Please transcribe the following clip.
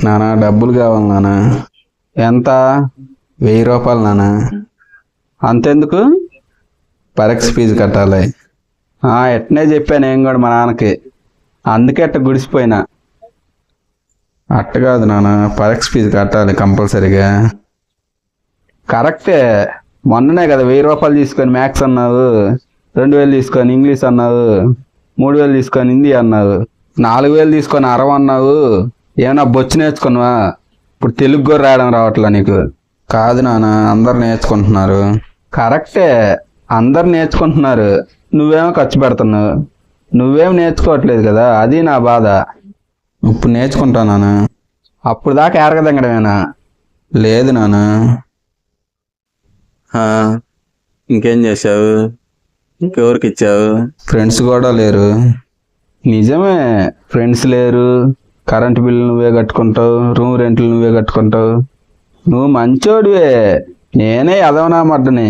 నానా డబ్బులు కావాలి నానా. ఎంత? 1000 రూపాయలు నానా. అంతెందుకు? పరీక్ష ఫీజు కట్టాలి. ఎట్నే చెప్పాను ఏం కూడా మా నాన్నకి, అందుకే అట్ట గుడిసిపోయినా. అట్ట కాదు నాన్న, పరీక్ష ఫీజు కట్టాలి కంపల్సరీగా. కరెక్టే, మొన్ననే కదా 1000 రూపాయలు తీసుకొని మ్యాథ్స్ అన్నావు, 2000 తీసుకొని ఇంగ్లీష్ అన్నావు, 3000 తీసుకొని హిందీ అన్నావు, 4000 తీసుకొని అరవ అన్నావు. ఏమన్నా బొచ్చు నేర్చుకున్నావా? ఇప్పుడు తెలుగు కూడా రాయడం రావట్లా నీకు. కాదు నాన్న, అందరు నేర్చుకుంటున్నారు. కరెక్టే, అందరు నేర్చుకుంటున్నారు, నువ్వేమో ఖర్చు పెడుతున్నావు. నువ్వేం నేర్చుకోవట్లేదు కదా, అది నా బాధ. ఇప్పుడు నేర్చుకుంటా నాన్న. అప్పుడు దాకా ఎరగదంగడమేనా? లేదు నాన్న. ఇంకేం చేసావు? ఇంకెవరికి ఇచ్చావు? ఫ్రెండ్స్ కూడా లేరు. నిజమే, ఫ్రెండ్స్ లేరు. కరెంటు బిల్లు నువ్వే కట్టుకుంటావు, రూమ్ రెంట్లు నువ్వే కట్టుకుంటావు. నువ్వు మంచోడివే, నేనే ఎదవనా మడ్డని.